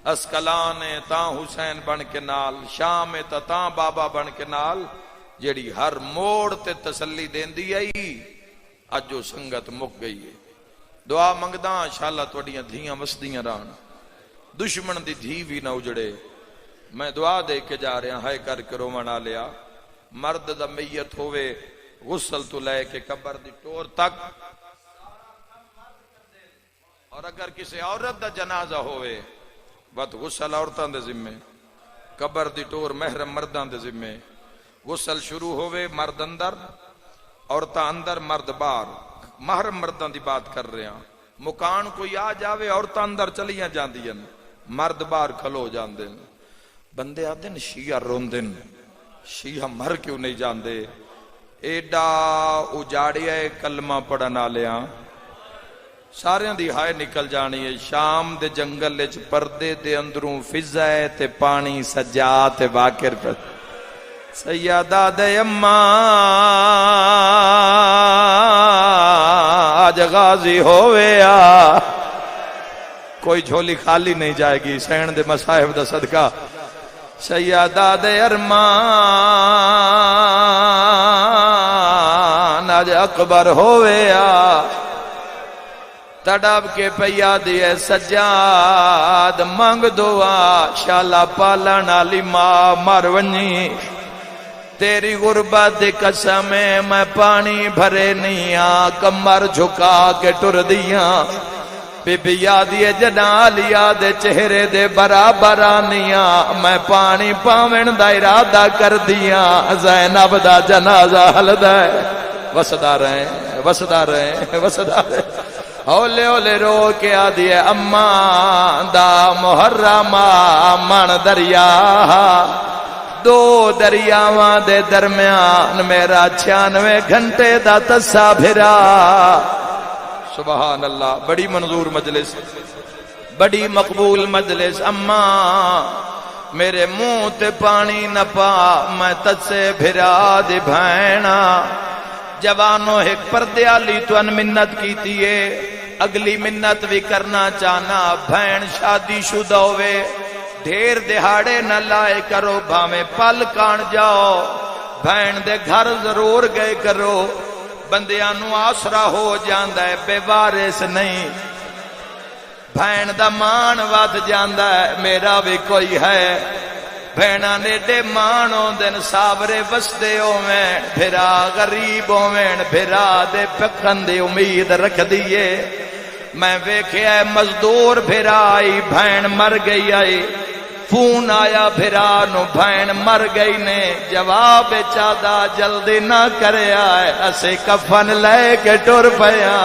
اسکلان تاں حسین بن کے نال شام تاں بابا بن کے نال جیڑی ہر موڑ تے تسلی دین دی آئی اجو سنگت مک گئی ہے دعا منگداں انشاءاللہ توڑیاں دھیاں وسدیاں ران دشمن دی دھی بھی نہ اجڑے میں دعا دے کے جا رہا ہائے کر کے رو منا لیا مرد دا میت ہوئے غسل تو لے کے قبر دی ٹور تک اور اگر کسی عورت دا جنازہ ہوئے بات غسل عورتان دے ذمے قبر دی ٹور محرم مردان دے ذمے غسل شروع ہوئے مرد اندر عورتاں اندر مرد باہر محرم مردان دی بات کر رہے ہیں مکان کوئی آ جاوے عورتاں اندر چلیاں جان دیا مرد باہر کھلو جان دیں بندے آدھیں شیعہ روندن شیعہ مر کیوں نہیں جان دے ایڈا اجاڑیا کلمہ پڑھنا لیا سارے دی ہائے نکل جانی ہے شام دے جنگل اچ پردے دے اندروں فضا ہے تے پانی سجاد باکر پر سیدہ دے اماں آج غازی ہویا کوئی جھولی خالی نہیں جائے گی سین دے مصاحب دا صدقہ سیدہ دے ارمان آج اکبر ہویا تڑاب کے پیا دیے سجاد مانگ دعا شالا پالا نالی ماں مرونی تیری غربت قسم میں پانی بھرے نہیں کمر جھکا کے ٹر دیا بی بی یادیے جنالیا دے چہرے دے برابر آنیا میں پانی پاون دا ارادہ کر دیا زینب دا جنازہ حل دے وسدا رہے وسدا رہے وسدا رہے اولے اولے رو کے آدھیے اماں دا محرم من دریا دو دریاواں دے درمیان میرا 96 گھنٹے دا تسا بھرا سبحان اللہ بڑی منظور مجلس بڑی مقبول مجلس اماں میرے منہ تے پانی نہ پا میں تسے بھرا دی بھینا جوانو ایک پردے آلی تو ان منت کی تیئے اگلی منت بھی کرنا چاہنا بھین شادی شدہ ہوئے ڈھیر دہاڑے نہ لائے کرو بھامے پل کان جاؤ بھین دے گھر ضرور گئے کرو بندیانو آسرا ہو جاندہ ہے بے وارث نہیں بھین دا مان واد جاندہ ہے میرا بھی کوئی ہے بھینا نے دے مانو دن سابرے وسدے ہوئیں بھرا غریب ہوئیں بھرا دے پکھن دے امید رکھ دیئے میں ویکھے ہے مزدور بھرا آئی بھین مر گئی آئی فون آیا بھرا نو بھین مر گئی نے جواب چادا جلدی نہ کریا ہے اسے کفن لے کے ٹر پیا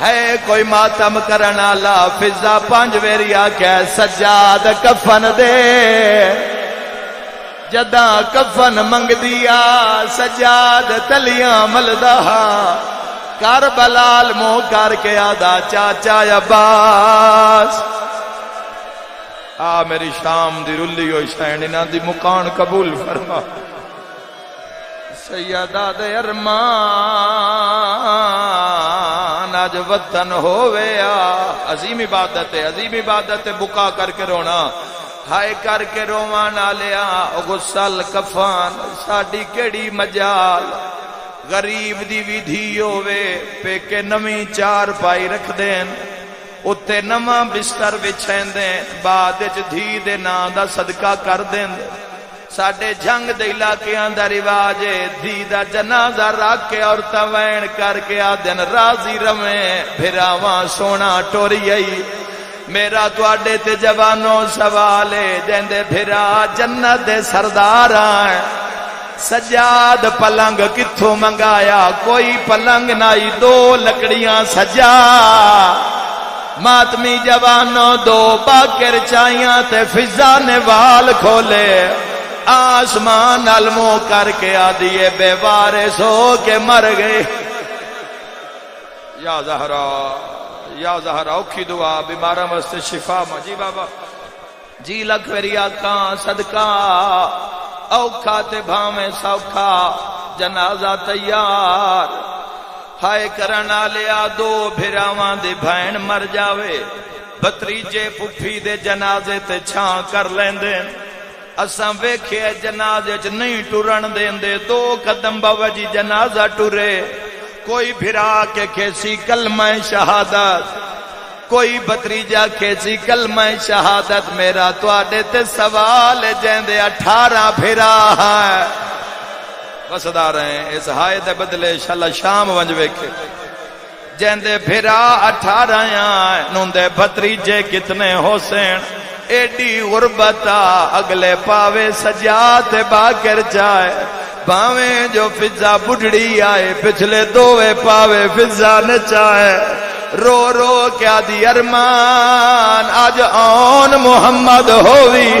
ہے کوئی ماتم کرنا لا فضا 5 ویری آکھے سجاد کفن دے جداں کفن منگ دیا سجاد تلیاں ملدا کربلال منہ کر کے آدھا چاچا عباس میری شام دی رلی ہوئی شین انہاں دی مکان قبول فرما سیدہ دے ارمان آج وطن ہویا عظیم عبادت ہے بکا کر کے رونا ہائے کر کے روانا لیا غسل کفان ساڑی کیڑی مجال غریب دی بھی دھی ہووے پہ کے نمی 4 پائی رکھ دین اتے نواں بستر بچھین دیں بعد دھی دے نا دا صدقہ کر دیں ساڑے جنگ دے علاقیاں دا رواج دھی دا جنازہ رکھ کے اور توین کر کے آدن راضی رویں بھراواں سونا ٹوری آئی میرا تواڈے تے جوانوں سوالے جیندے بھرا جنت دے سردار آئیں سجاد پلنگ کتھوں منگایا کوئی پلنگ نائی 2 لکڑیاں سجا ماتمی جوانوں 2 باکر چائیاں تے فضا نے وال کھولے آسمان علموں کر کے آدھیے بے وارث ہو کے مر گئے یا زہرا اوکھی دعا بیمارہ مست شفا جی بابا جی لکھ ویری آکاں صدقہ اوکھا تے بھامیں سوکھا جنازہ تیار ہائے کرنا لیا 2 بھراواں دے بھین مر جاوے بتریجے پپھی دے جنازے تے چھاں کر لیندے اساں ویکھے جنازے چ نہیں ٹرن دیندے 2 قدم باوجی جنازہ ٹرے کوئی بھرا کے کھیسی کلمہ شہادت کوئی بتریجہ کھیسی کلمہ شہادت میرا تواڈے تے سوال جیندے 18 بھرا ہے بسدا رہے ہیں اس ہائے دے بدلے انشاءاللہ شام ونج ویکھے جیندے بھرا 18 ہیں نوندے بتریجے کتنے حسین ایڈی غربتا اگلے پاوے سجاد باکر جائے پاویں جو فضا بڑھڑی آئے پچھلے 2 پاوے فضا نچائے رو رو کیا دی ارمان آج آن محمد ہوئی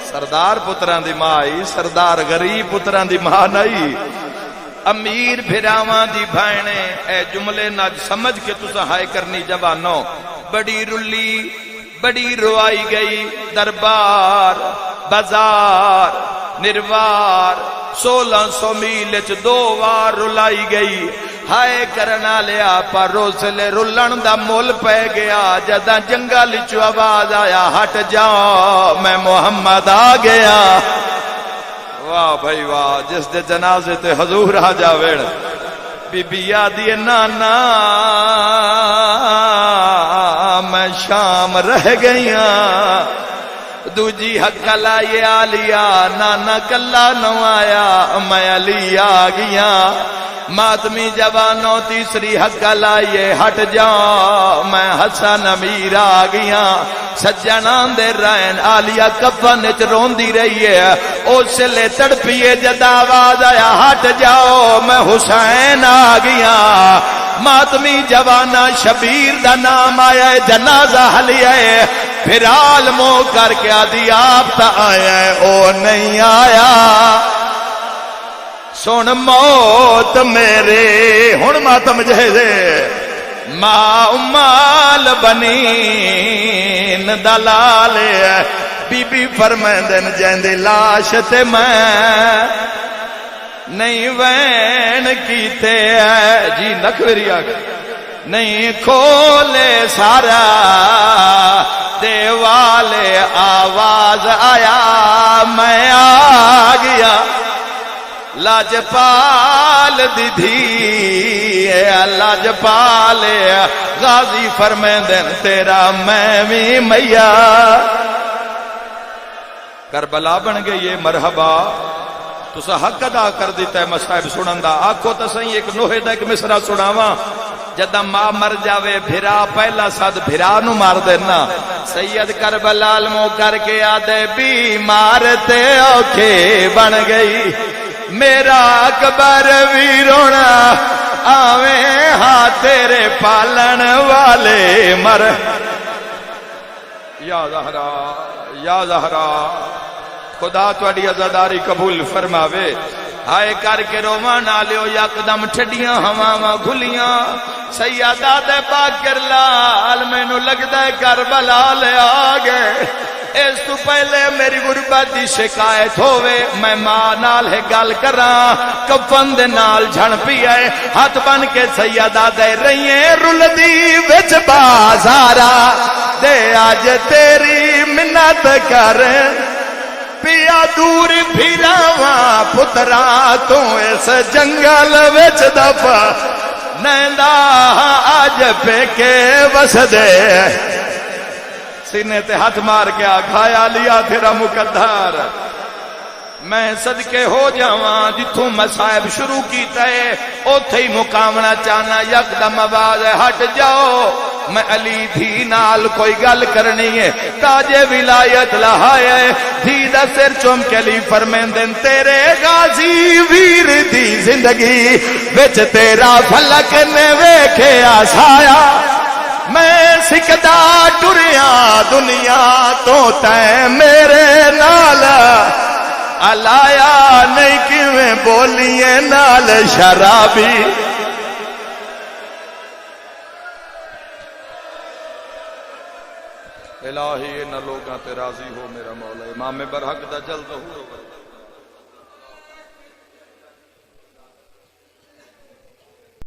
سردار پتران دی ماں آئی سردار غریب پتران دی ماں نہیں امیر بھراواں دی بھائنے اے جملے نہ سمجھ کے تسا ہائے کرنی جوانوں بڑی رلی بڑی روائی گئی دربار بازار نروار 1600 میل 2 وار رلائی گئی ہائے کرنا لیا پر روسلے رلن دا مول پہ گیا جدہ جنگل چو آواز آیا ہٹ جاؤ میں محمد آ گیا واہ بھائی واہ جس دے جنازے تے حضور آ جاویڑ بی بی آدھی نانا میں شام رہ گئیاں دوجی حق لائے آلیا نانا کلا نو آیا میں علی آ گیا ماتمی جوانوں تیسری حق لائے ہٹ جاؤ میں حسن امیر آ گیا سجنان دے رہن آلیا کفن چ روندی رہی ہے اس لے تڑپیے جدا آواز آیا ہٹ جاؤ میں حسین آ گیا ماتمی جوانا شبیر دا نام آیا ہے جنازہ حلیہ ہے پھر عالموں کر کے آدھی آپ تا آیا ہے او نہیں آیا سن موت میرے ہن ماتم جہزے ماں امال بنین دلال بی بی فرمیندن جیندے لاش تے میں نہیں وین کیتے ہے جی نکوری آگے نہیں کھولے سارا دیوالے آواز آیا میں آ گیا لاجپال دیدھی لاجپال غازی فرمیندن تیرا میں بھی میا کربلا بن گئی مرحبا تسا حق ادا کر دیتا ہے مصائب سنن دا آکھو تا صحیح ایک نوحے دا ایک مصرع سناواں جدہ ماں مر جاوے بھرا پہلا صد بھرا نو مار دینا سید کربلا مو کر کے آدھے بیمار تے اوکھے بن گئی میرا اکبر بھی رونا آویں ہاں تیرے پالن والے مر یا زہرا یا زہرا خدا تواڈی عزاداری قبول فرماوے ہائے کر کے روواں نالیو یکدم ٹھڈیاں ہواواں گھلیاں سیدہ دے باکر لال مینوں لگدا ہے کربلا لے آ گئے اس تو پہلے میری غربت دی شکایت ہووے میں ماں نال ہے گل کراں کفن دے نال جھڑ پی آئے ہاتھ بن کے سیدہ دے رہیے رلدی وچ بازارا دے آج تیری منت کر پیا دور پھراواں پترا تو اس جنگل وچ دفا نیندا آج پہ کے وس دے سینے تے ہاتھ مار کے آکھایا لیا تیرا مقدر میں صدقے ہو جاواں جتھوں مصائب شروع کیتا ہے اوتھے ہی مقامنا چاہنا یکدم آواز ہٹ جاؤ میں علی دھی نال کوئی گل کرنی ہے تاج ولایت لہائے دھی دا سر چوم کے علی فرمیندن تیرے غازی ویر دی زندگی وچ تیرا فلک نے ویکھے آسایا میں سکدا ٹریا دنیا تو تے میرے نال الایا نہیں کیویں بولیے نال شرابی الہی ان لوگاں تے راضی ہو میرا مولا امام برحق دا جلد ظہور ہو